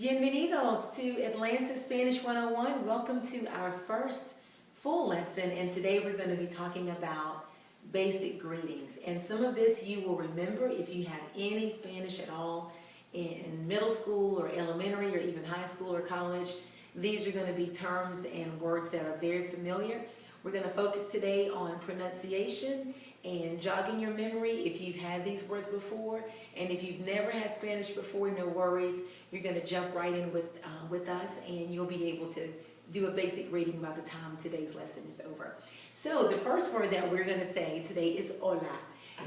Bienvenidos to Atlanta Spanish 101. Welcome to our first full lesson, and today we're going to be talking about basic greetings. And some of this you will remember if you had any Spanish at all in middle school or elementary or even high school or college. These are going to be terms and words that are very familiar. We're going to focus today on pronunciation and jogging your memory if you've had these words before. And if you've never had Spanish before, no worries. You're going to jump right in with us, and you'll be able to do a basic reading by the time today's lesson is over. So the first word that we're going to say today is hola.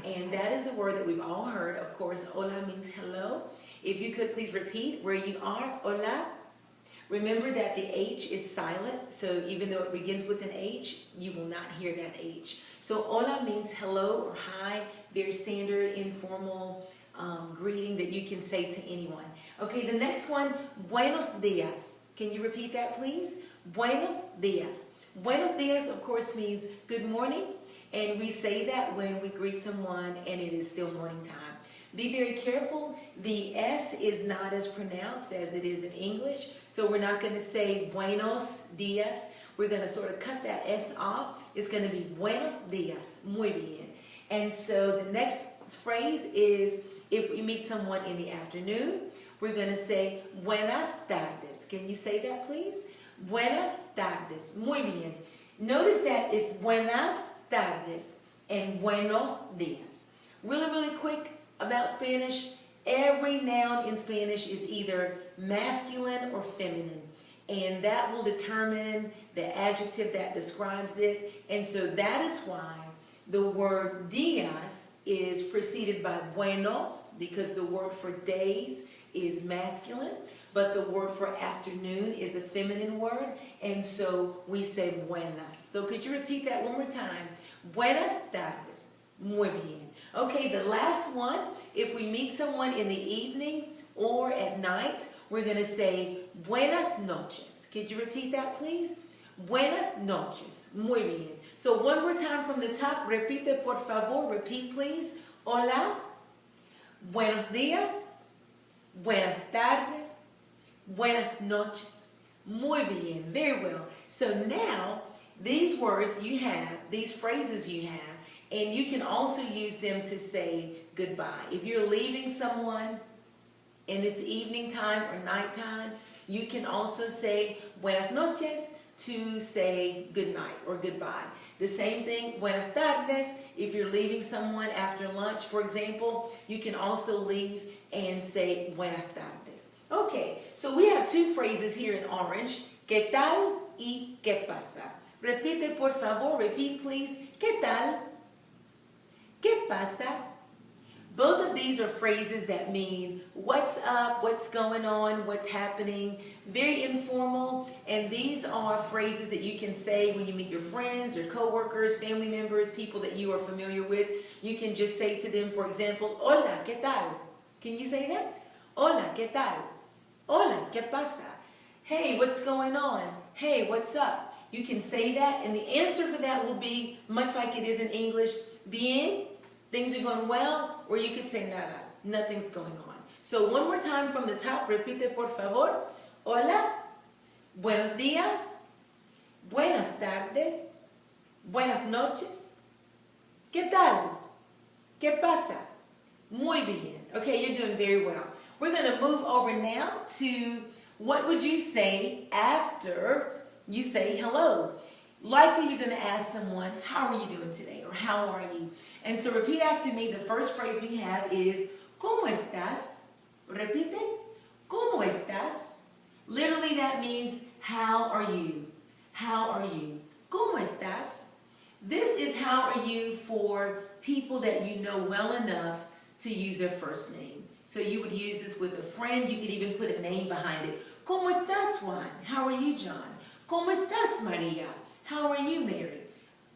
And that is the word that we've all heard. Of course, hola means hello. If you could please repeat where you are, hola. Remember that the H is silent, so even though it begins with an H, you will not hear that H. So hola means hello or hi, very standard, informal greeting that you can say to anyone. Okay, the next one, buenos dias. Can you repeat that, please? Buenos dias. Buenos dias, of course, means good morning, and we say that when we greet someone and it is still morning time. Be very careful. The S is not as pronounced as it is in English, so we're not going to say buenos dias. We're going to sort of cut that S off. It's going to be buenos dias. Muy bien. And so the next phrase is if we meet someone in the afternoon, we're going to say buenas tardes. Can you say that, please? Buenas tardes. Muy bien. Notice that it's buenas tardes and buenos dias. Really, really quick about Spanish. Every noun in Spanish is either masculine or feminine, and that will determine the adjective that describes it. And so that is why the word dias is preceded by buenos, because the word for days is masculine, but the word for afternoon is a feminine word, and so we say buenas. So could you repeat that one more time? Buenas tardes. Muy bien. Okay, the last one, if we meet someone in the evening or at night, we're going to say buenas noches. Could you repeat that, please? Buenas noches. Muy bien. So one more time from the top. Repite, por favor. Repeat, please. Hola. Buenos días. Buenas tardes. Buenas noches. Muy bien. Very well. So now, these words you have, these phrases you have, and you can also use them to say goodbye. If you're leaving someone and it's evening time or nighttime, you can also say buenas noches to say good night or goodbye. The same thing, buenas tardes. If you're leaving someone after lunch, for example, you can also leave and say buenas tardes. Okay, so we have two phrases here in orange, ¿qué tal y qué pasa? Repite, por favor. Repeat, please. ¿Qué tal? ¿Qué pasa? Both of these are phrases that mean what's up, what's going on, what's happening. Very informal, and these are phrases that you can say when you meet your friends or coworkers, family members, people that you are familiar with. You can just say to them, for example, hola, ¿qué tal? Can you say that? Hola, ¿qué tal? Hola, ¿qué pasa? Hey, what's going on? Hey, what's up? You can say that, and the answer for that will be much like it is in English, bien, things are going well, or you could say nada, nothing's going on. So one more time from the top, repite por favor. Hola, buenos días, buenas tardes, buenas noches. ¿Qué tal? ¿Qué pasa? Muy bien. Okay, you're doing very well. We're going to move over now to what would you say after you say hello. Likely you're going to ask someone, how are you doing today? Or how are you? And so repeat after me. The first phrase we have is, ¿Cómo estás? Repite, ¿Cómo estás? Literally that means, how are you? How are you? ¿Cómo estás? This is how are you for people that you know well enough to use their first name. So you would use this with a friend. You could even put a name behind it. ¿Cómo estás, Juan? How are you, John? ¿Cómo estás, Maria? How are you, Mary?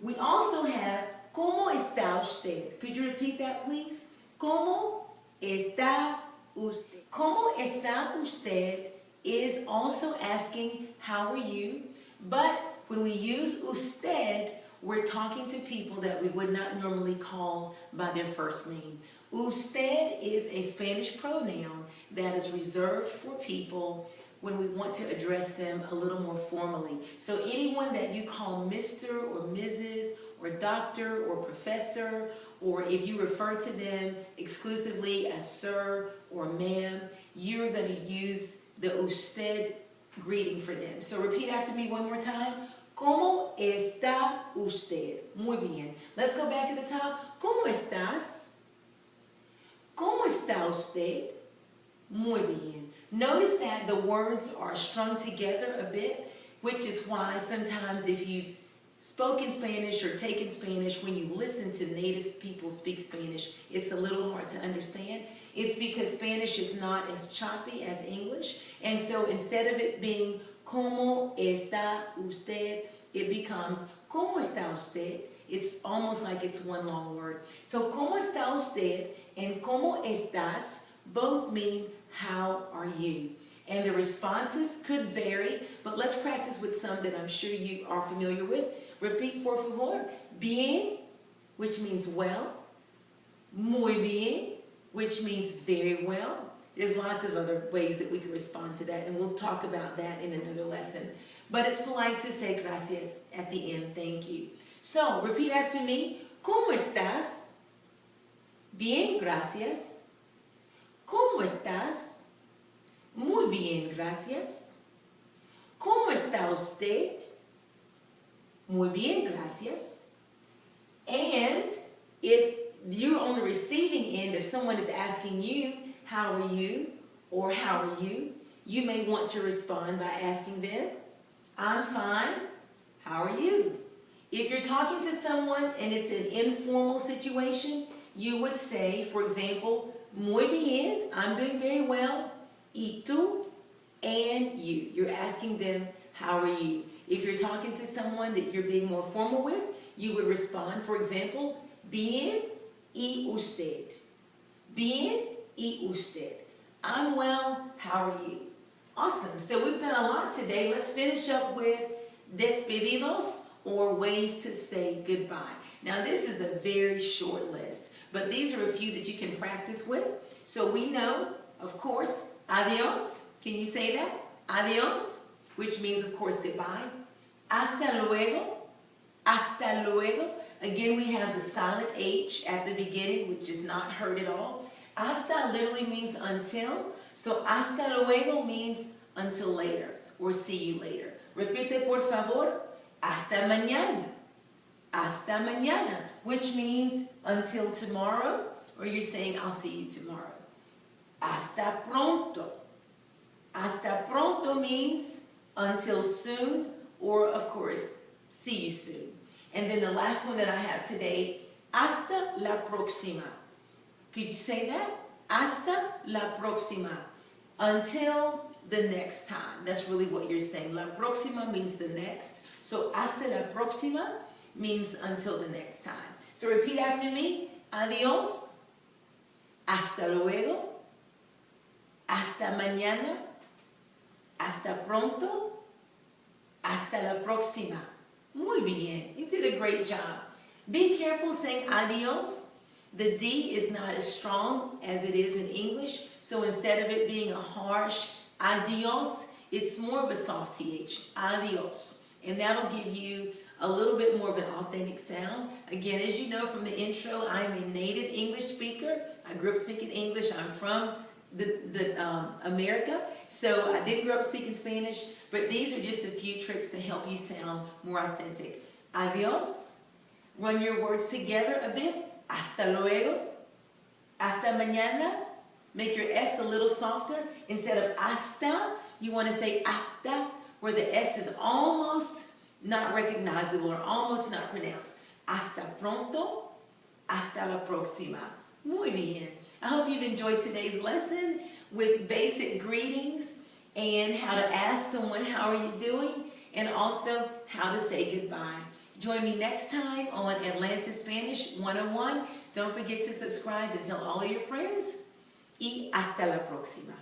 We also have, ¿Cómo está usted? Could you repeat that, please? ¿Cómo está usted? ¿Cómo está usted is also asking, how are you? But when we use usted, we're talking to people that we would not normally call by their first name. Usted is a Spanish pronoun that is reserved for people when we want to address them a little more formally. So anyone that you call Mr. or Mrs. or Doctor or Professor, or if you refer to them exclusively as Sir or Ma'am, you're going to use the usted greeting for them. So repeat after me one more time. ¿Cómo está usted? Muy bien. Let's go back to the top. ¿Cómo estás? ¿Cómo está usted? Muy bien. Notice that the words are strung together a bit, which is why sometimes if you've spoken Spanish or taken Spanish, when you listen to native people speak Spanish, it's a little hard to understand. It's because Spanish is not as choppy as English, and so instead of it being ¿Cómo está usted?, it becomes ¿Cómo está usted? It's almost like it's one long word. So ¿Cómo está usted? And ¿Cómo estás? Both mean how are you? And the responses could vary, but let's practice with some that I'm sure you are familiar with. Repeat, por favor. Bien, which means well. Muy bien, which means very well. There's lots of other ways that we can respond to that, and we'll talk about that in another lesson. But it's polite to say gracias at the end, thank you. So, repeat after me. ¿Cómo estás? Bien, gracias. ¿Cómo estás? Muy bien, gracias. ¿Cómo está usted? Muy bien, gracias. And if you're on the receiving end, if someone is asking you, how are you? Or how are you? You may want to respond by asking them, I'm fine. How are you? If you're talking to someone and it's an informal situation, you would say, for example, muy bien, I'm doing very well. Y tú? And you. You're asking them, how are you? If you're talking to someone that you're being more formal with, you would respond, for example, bien y usted. Bien y usted. I'm well, how are you? Awesome. So we've done a lot today. Let's finish up with despedidos, or ways to say goodbye. Now this is a very short list, but these are a few that you can practice with. So we know, of course, adios. Can you say that? Adios, which means, of course, goodbye. Hasta luego. Hasta luego. Again, we have the silent H at the beginning, which is not heard at all. Hasta literally means until. So hasta luego means until later, or see you later. Repite, por favor. Hasta mañana. Hasta mañana, which means until tomorrow, or you're saying I'll see you tomorrow. Hasta pronto. Hasta pronto means until soon, or of course, see you soon. And then the last one that I have today, hasta la próxima. Could you say that? Hasta la próxima. Until the next time. That's really what you're saying. La próxima means the next. So hasta la próxima means until the next time. So repeat after me. Adiós. Hasta luego. Hasta mañana. Hasta pronto. Hasta la próxima. Muy bien. You did a great job. Be careful saying adiós. The D is not as strong as it is in English. So instead of it being a harsh adiós, it's more of a soft TH. Adiós. And that'll give you a little bit more of an authentic sound. Again, as you know from the intro, I'm a native English speaker. I grew up speaking English. I'm from America, so I did grow up speaking Spanish, but these are just a few tricks to help you sound more authentic. Adiós. Run your words together a bit. Hasta luego. Hasta mañana. Make your S a little softer. Instead of hasta, you want to say hasta, where the S is almost not recognizable or almost not pronounced. Hasta pronto. Hasta la próxima. Muy bien. I hope you've enjoyed today's lesson with basic greetings and how to ask someone, how are you doing? And also how to say goodbye. Join me next time on Atlanta Spanish 101. Don't forget to subscribe and tell all of your friends. Y hasta la próxima.